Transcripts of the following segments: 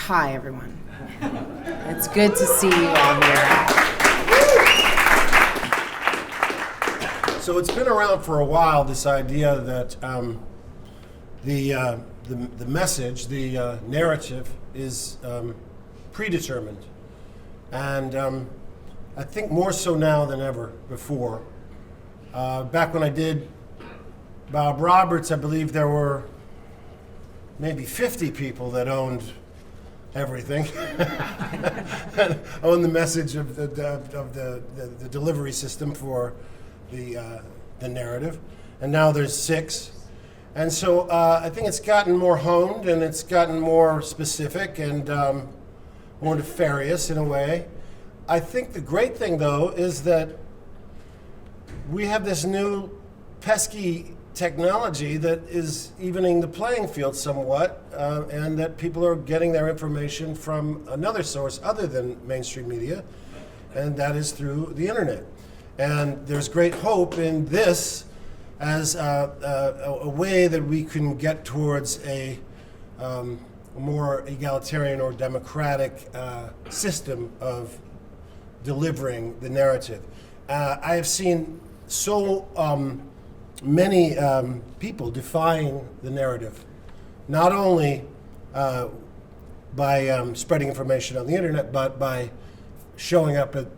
Hi, everyone. It's good to see you all here. So it's been around for a while, this idea that the message, the narrative, is predetermined. And I think more so now than ever before. Back when I did Bob Roberts, I believe there were maybe 50 people that owned everything, and owned the message of the delivery system for the narrative, and now there's 6. And so I think it's gotten more honed, and it's gotten more specific and more nefarious in a way. I think the great thing, though, is that we have this new pesky technology that is evening the playing field somewhat, and that people are getting their information from another source other than mainstream media, and that is through the internet. And there's great hope in this as a way that we can get towards a more egalitarian or democratic system of delivering the narrative. I have seen so many people defying the narrative, not only by spreading information on the internet, but by showing up at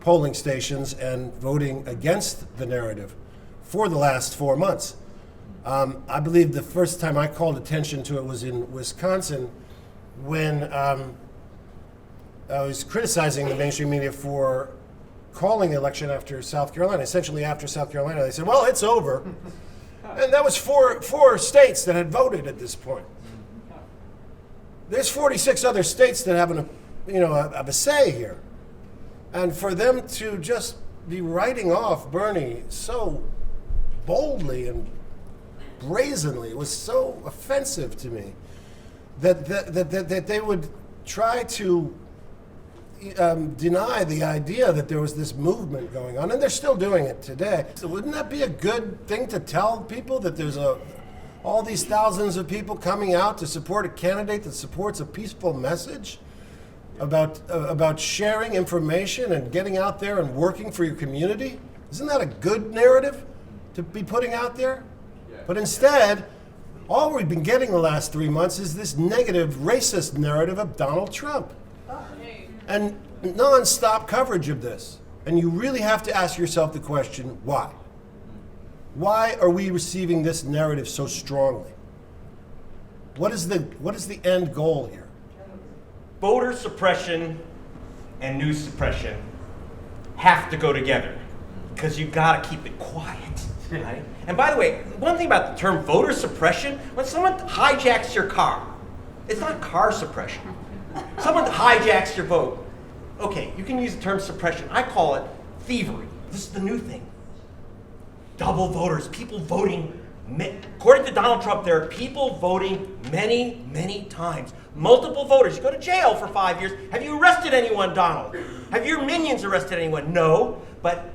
polling stations and voting against the narrative for the last 4 months. I believe the first time I called attention to it was in Wisconsin, when I was criticizing the mainstream media for calling the election after South Carolina. Essentially after South Carolina, they said, well, it's over. And that was four states that had voted at this point. There's 46 other states that have a say here. And for them to just be writing off Bernie so boldly and brazenly, it was so offensive to me that they would try to deny the idea that there was this movement going on, and they're still doing it today. So wouldn't that be a good thing to tell people, that there's all these thousands of people coming out to support a candidate that supports a peaceful message about sharing information and getting out there and working for your community? Isn't that a good narrative to be putting out there? Yeah. But instead, all we've been getting the last 3 months is this negative, racist narrative of Donald Trump. And non-stop coverage of this. And you really have to ask yourself the question, why? Why are we receiving this narrative so strongly? What is the end goal here? Voter suppression and news suppression have to go together, because you've got to keep it quiet, right? And by the way, one thing about the term voter suppression, when someone hijacks your car, it's not car suppression. Someone hijacks your vote. Okay, you can use the term suppression. I call it thievery. This is the new thing. Double voters, people voting. According to Donald Trump, there are people voting many, many times. Multiple voters. You go to jail for 5 years. Have you arrested anyone, Donald? Have your minions arrested anyone? No. But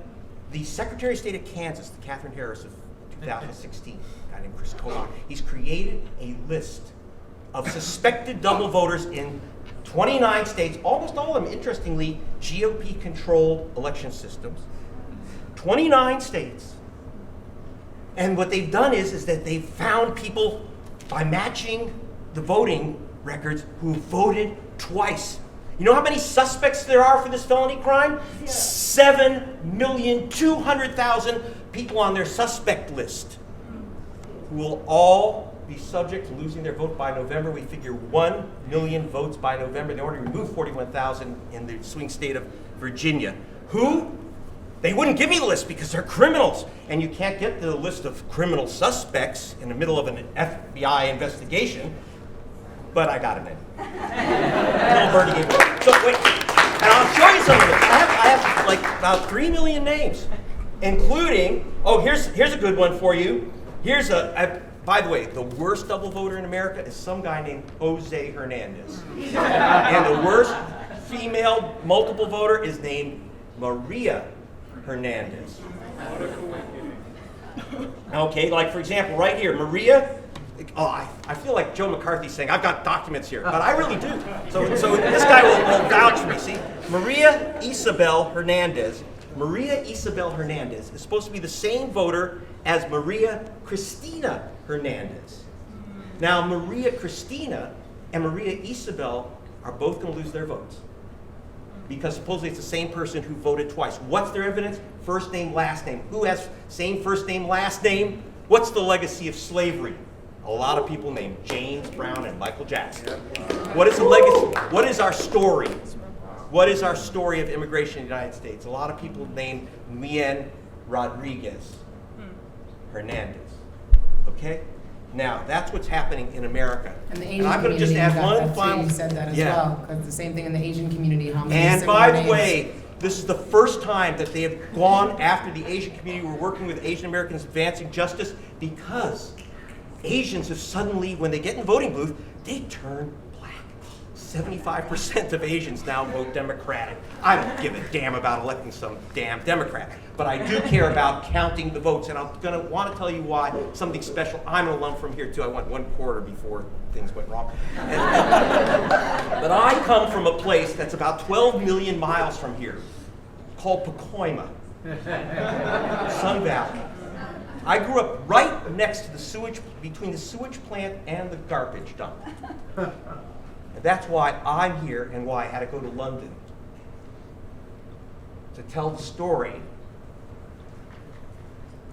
the Secretary of State of Kansas, the Catherine Harris of 2016, a guy named Chris Kolar, he's created a list of suspected double voters in 29 states, almost all of them, interestingly, GOP-controlled election systems. 29 states. And what they've done is that they've found people by matching the voting records who voted twice. You know how many suspects there are for this felony crime? Yeah. 7,200,000 people on their suspect list, who will all be subject to losing their vote by November. We figure 1 million votes by November. They already removed 41,000 in the swing state of Virginia. Who? They wouldn't give me the list because they're criminals. And you can't get the list of criminal suspects in the middle of an FBI investigation. But I got him in. Little birdie gave it. So wait, and I'll show you some of this. I have like about 3 million names, including, here's a good one for you. By the way, the worst double voter in America is some guy named Jose Hernandez. And the worst female multiple voter is named Maria Hernandez. Okay, like for example, right here, Maria I feel like Joe McCarthy saying, I've got documents here, but I really do. So this guy will vouch for me. See, Maria Isabel Hernandez is supposed to be the same voter as Maria Cristina Hernandez. Now, Maria Cristina and Maria Isabel are both going to lose their votes because supposedly it's the same person who voted twice. What's their evidence? First name, last name. Who has same first name, last name? What's the legacy of slavery? A lot of people named James Brown and Michael Jackson. What is the legacy? What is our story? What is our story of immigration in the United States? A lot of people named Mien Rodriguez Hernandez. Okay? Now, that's what's happening in America. And the Asian I'm going to just community, add one that's final... You said that as well, because the same thing in the Asian community. How many And similar by the names? way, this is the first time that they have gone after the Asian community. We're working with Asian Americans advancing justice because Asians have suddenly, when they get in the voting booth, they turn black. 75% of Asians now vote Democratic. I don't give a damn about electing some damn Democrat, but I do care about counting the votes, and I'm going to want to tell you why, something special. I'm an alum from here, too. I went 1 quarter before things went wrong. But I come from a place that's about 12 million miles from here, called Pacoima, Sun Valley. I grew up right next to the sewage, between the sewage plant and the garbage dump. And that's why I'm here and why I had to go to London to tell the story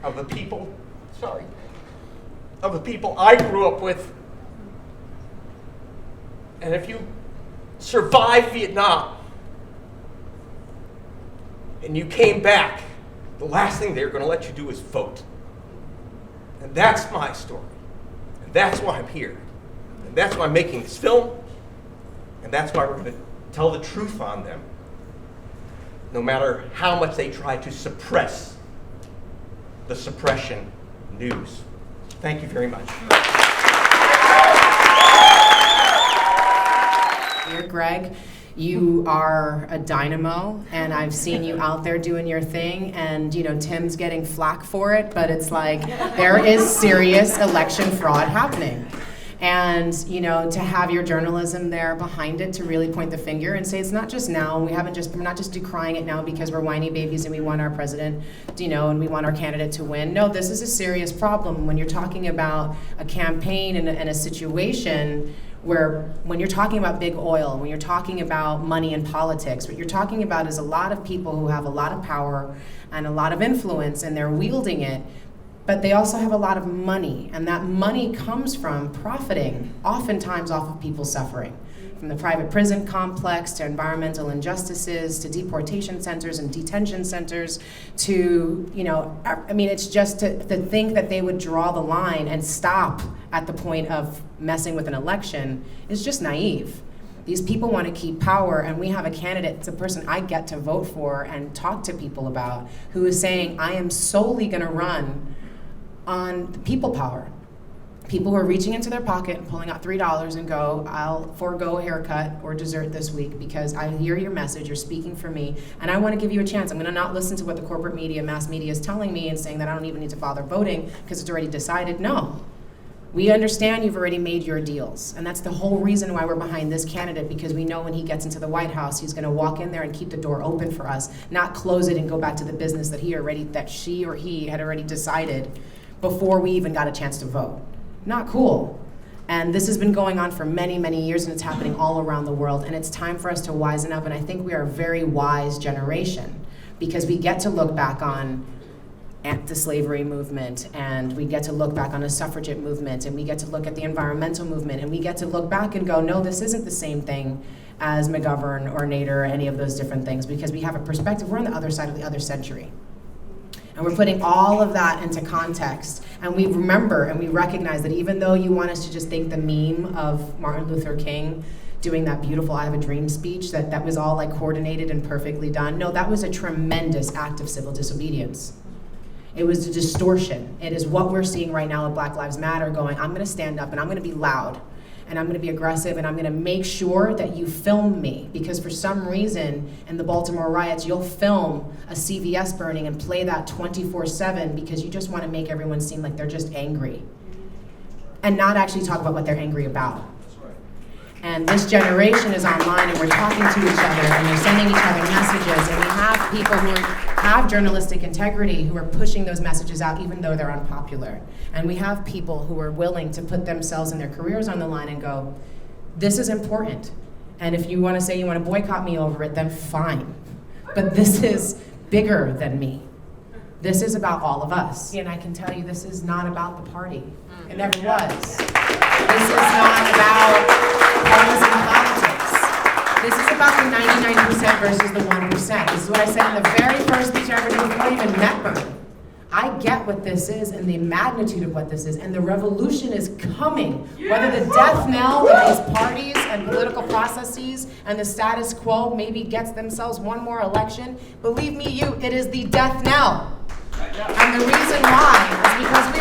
of the people, of the people I grew up with. And if you survived Vietnam and you came back, the last thing they're going to let you do is vote. And that's my story. And that's why I'm here. And that's why I'm making this film. And that's why we're going to tell the truth on them, no matter how much they try to suppress the suppression news. Thank you very much. Dear Greg, you are a dynamo, and I've seen you out there doing your thing, and Tim's getting flack for it, but it's like there is serious election fraud happening. And to have your journalism there behind it to really point the finger and say it's not just now. We're not just decrying it now because we're whiny babies and we want our president, and we want our candidate to win. No, this is a serious problem when you're talking about a campaign and a situation where when you're talking about big oil, when you're talking about money in politics, what you're talking about is a lot of people who have a lot of power and a lot of influence, and they're wielding it, but they also have a lot of money, and that money comes from profiting, oftentimes off of people suffering. From the private prison complex to environmental injustices to deportation centers and detention centers to, it's just to think that they would draw the line and stop at the point of messing with an election is just naive. These people want to keep power, and we have a candidate, it's a person I get to vote for and talk to people about, who is saying, I am solely going to run on the people power. People who are reaching into their pocket and pulling out $3 and go, I'll forego a haircut or dessert this week because I hear your message, you're speaking for me, and I want to give you a chance. I'm going to not listen to what the corporate media, mass media is telling me and saying that I don't even need to bother voting because it's already decided. No. We understand you've already made your deals, and that's the whole reason why we're behind this candidate, because we know when he gets into the White House, he's going to walk in there and keep the door open for us, not close it and go back to the business that she or he had already decided before we even got a chance to vote. Not cool. And this has been going on for many, many years, and it's happening all around the world, and it's time for us to wisen up, and I think we are a very wise generation because we get to look back on anti-slavery movement, and we get to look back on the suffragette movement, and we get to look at the environmental movement, and we get to look back and go, no, this isn't the same thing as McGovern or Nader or any of those different things, because we have a perspective. We're on the other side of the other century. And we're putting all of that into context. And we remember and we recognize that even though you want us to just think the meme of Martin Luther King doing that beautiful I Have a Dream speech, that was all like coordinated and perfectly done. No, that was a tremendous act of civil disobedience. It was a distortion. It is what we're seeing right now with Black Lives Matter going, I'm gonna stand up and I'm gonna be loud and I'm gonna be aggressive and I'm gonna make sure that you film me, because for some reason in the Baltimore riots, you'll film a CVS burning and play that 24/7 because you just wanna make everyone seem like they're just angry. and not actually talk about what they're angry about. And this generation is online and we're talking to each other and we're sending each other messages, and we have people who have journalistic integrity who are pushing those messages out even though they're unpopular. And we have people who are willing to put themselves and their careers on the line and go, this is important. And if you want to say you want to boycott me over it, then fine. But this is bigger than me. This is about all of us. And I can tell you this is not about the party. It never was. This is not about partisan politics. This is about the 99% versus the 1%. This is what I said in the very first speech I ever did before I even met Bernie. I get what this is and the magnitude of what this is, and the revolution is coming. Whether the death knell of these parties and political processes and the status quo maybe gets themselves one more election, believe me, it is the death knell. And the reason why is because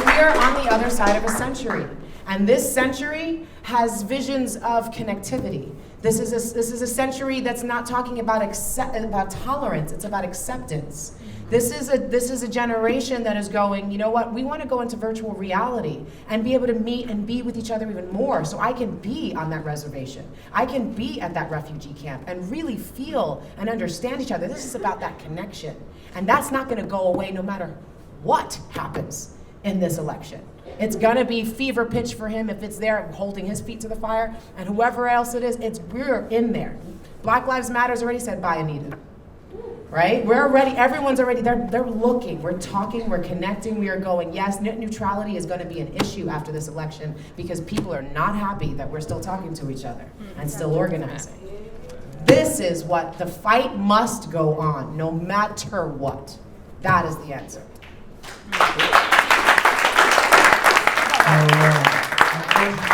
we are on the other side of a century. And this century has visions of connectivity. This is a century that's not talking about tolerance, it's about acceptance. This is a generation that is going, you know what, we want to go into virtual reality and be able to meet and be with each other even more, so I can be on that reservation. I can be at that refugee camp and really feel and understand each other. This is about that connection. And that's not going to go away no matter what happens in this election. It's gonna be fever pitch for him if it's there holding his feet to the fire, and whoever else it is, we're in there. Black Lives Matter's already said bye, Anita. Right? Everyone's already, they're looking, we're talking, we're connecting, we are going, yes, net neutrality is gonna be an issue after this election because people are not happy that we're still talking to each other and still organizing. This is what the fight must go on, no matter what. That is the answer. All right.